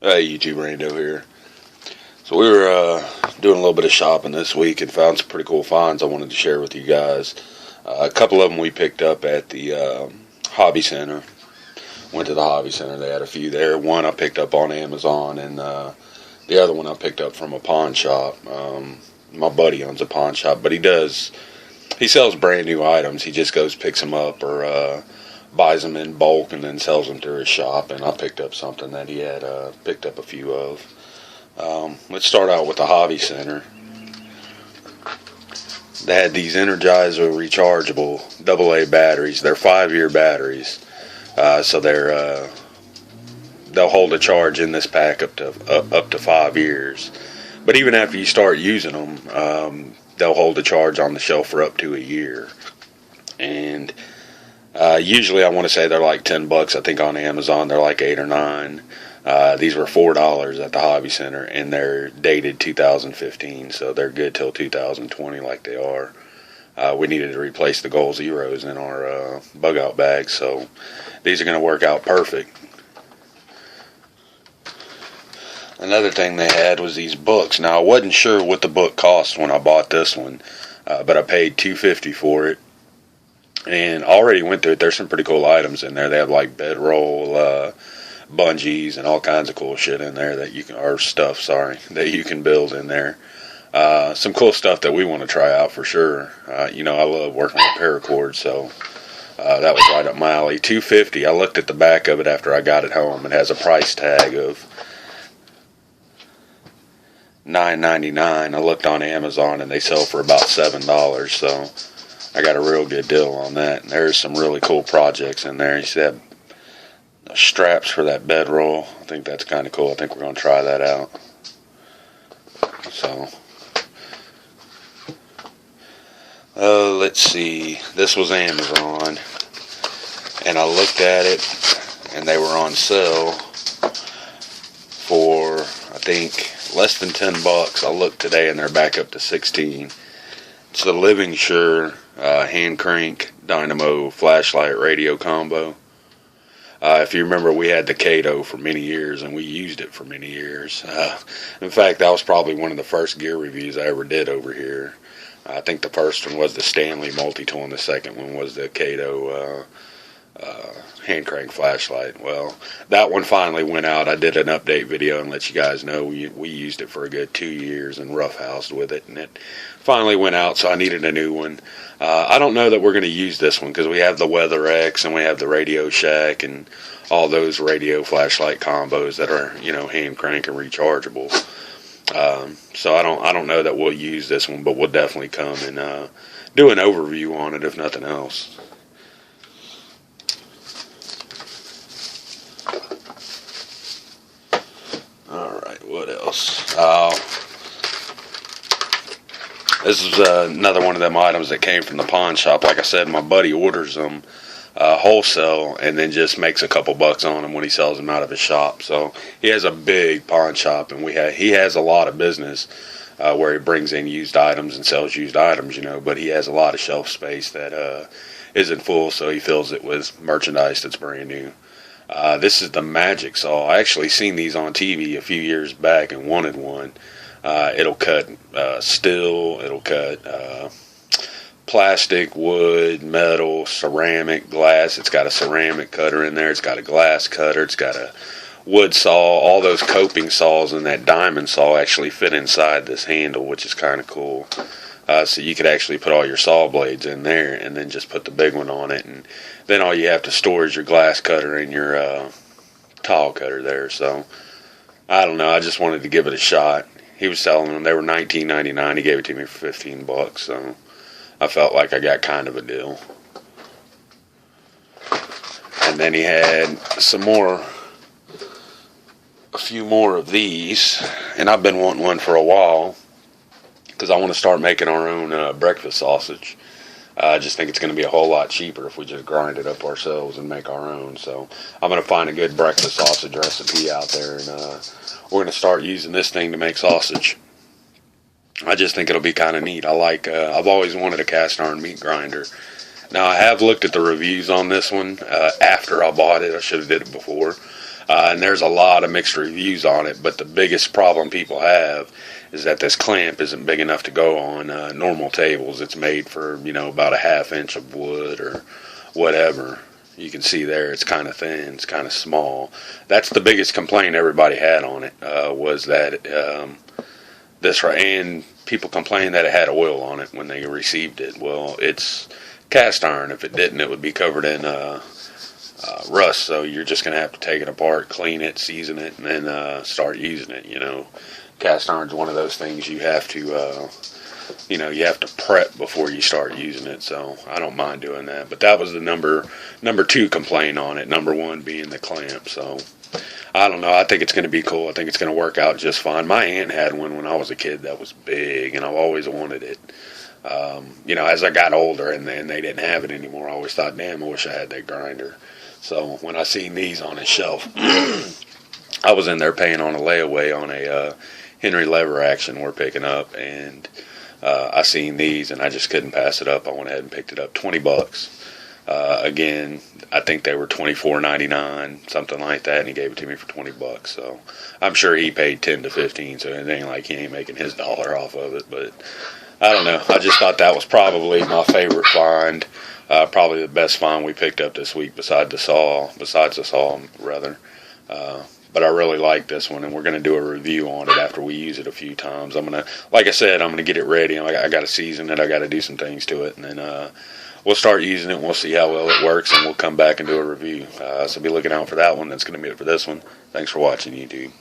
Hey, YouTube Rando here. So we were doing a little bit of shopping this week and found some pretty cool finds I wanted to share with you guys. A couple of them we picked up at the Hobby Center. Went to the Hobby Center. They had a few there. One I picked up on Amazon, and the other one I picked up from a pawn shop. My buddy owns a pawn shop, but he sells brand new items. He just goes, picks them up, or buys them in bulk and then sells them through his shop. And I picked up something that he had picked up a few of. Let's start out with the Hobby Center. They had these Energizer rechargeable AA batteries. They're 5-year batteries, so they'll hold a charge in this pack up to 5 years. But even after you start using them, they'll hold a charge on the shelf for up to a year. And usually I want to say they're like $10. I think on Amazon they're like $8 or $9. These were $4 at the Hobby Center, and they're dated 2015, so they're good till 2020 like they are. We needed to replace the Goal Zeros in our bug out bags, so these are going to work out perfect. Another thing they had was these books. Now, I wasn't sure what the book cost when I bought this one, but I paid $2.50 for it. And already went through it. There's some pretty cool items in there. They have like bedroll, bungees, and all kinds of cool shit in there that you can, that you can build in there. Some cool stuff that we want to try out for sure. I love working with paracord, so that was right up my alley. $2.50. I looked at the back of it after I got it home. It has a price tag of $9.99. I looked on Amazon and they sell for about $7, so I got a real good deal on that. And there's some really cool projects in there. You see that straps for that bedroll. I think that's kind of cool. I think we're going to try that out. So, let's see. This was Amazon, and I looked at it, and they were on sale for, I think, less than $10. I looked today, and they're back up to $16. It's the Living Sure hand crank dynamo flashlight radio combo. If you remember, we had the Kato for many years, and we used it for many years. In fact, that was probably one of the first gear reviews I ever did over here. I think the first one was the Stanley multi-tool, and the second one was the Kato hand crank flashlight. Well, that one finally went out. I did an update video and let you guys know we used it for a good 2 years and roughhoused with it, and it finally went out, so I needed a new one. I don't know that we're going to use this one because we have the Weather X and we have the Radio Shack and all those radio flashlight combos that are, hand crank and rechargeable. So I don't know that we'll use this one, but we'll definitely come and do an overview on it if nothing else. Alright, what else? This is another one of them items that came from the pawn shop. Like I said, my buddy orders them wholesale and then just makes a couple bucks on them when he sells them out of his shop. So he has a big pawn shop, and he has a lot of business where he brings in used items and sells used items, but he has a lot of shelf space that isn't full, so he fills it with merchandise that's brand new. This is the Magic Saw. I actually seen these on TV a few years back and wanted one. It'll cut steel, it'll cut plastic, wood, metal, ceramic, glass. It's got a ceramic cutter in there. It's got a glass cutter. It's got a wood saw. All those coping saws and that diamond saw actually fit inside this handle, which is kind of cool. So you could actually put all your saw blades in there and then just put the big one on it. And then all you have to store is your glass cutter and your tile cutter there. So I don't know. I just wanted to give it a shot. He was selling them. They were $19.99. He gave it to me for $15, so I felt like I got kind of a deal. And then he had a few more of these, and I've been wanting one for a while because I want to start making our own breakfast sausage. I just think it's going to be a whole lot cheaper if we just grind it up ourselves and make our own. So I'm going to find a good breakfast sausage recipe out there, and we're going to start using this thing to make sausage. I just think it'll be kind of neat. I've always wanted a cast iron meat grinder. Now, I have looked at the reviews on this one after I bought it. I should have did it before. And there's a lot of mixed reviews on it, but the biggest problem people have is that this clamp isn't big enough to go on normal tables. It's made for, about a half inch of wood or whatever. You can see there it's kind of thin, it's kind of small. That's the biggest complaint everybody had on it, was that and people complained that it had oil on it when they received it. Well, it's cast iron. If it didn't, it would be covered in rust, so you're just going to have to take it apart, clean it, season it, and then start using it. Cast iron's one of those things you have to you have to prep before you start using it, so I don't mind doing that. But that was the number 2 complaint on it, number 1 being the clamp. So I don't know, I think it's going to be cool. I think it's going to work out just fine. My aunt had one when I was a kid that was big, and I've always wanted it. As I got older and then they didn't have it anymore, I always thought, damn, I wish I had that grinder. So when I seen these on his shelf, I was in there paying on a layaway on a Henry lever action we're picking up, and I seen these and I just couldn't pass it up. I went ahead and picked it up. $20. Again, I think they were $24.99, something like that, and he gave it to me for $20. So I'm sure he paid 10 to 15. So it ain't like he ain't making his dollar off of it. But I don't know. I just thought that was probably my favorite find. Probably the best find we picked up this week besides the saw, rather. But I really like this one, and we're going to do a review on it after we use it a few times. Like I said, I'm going to get it ready. I got to season it. I got to do some things to it, and then we'll start using it, and we'll see how well it works, and we'll come back and do a review. So be looking out for that one. That's going to be it for this one. Thanks for watching, YouTube.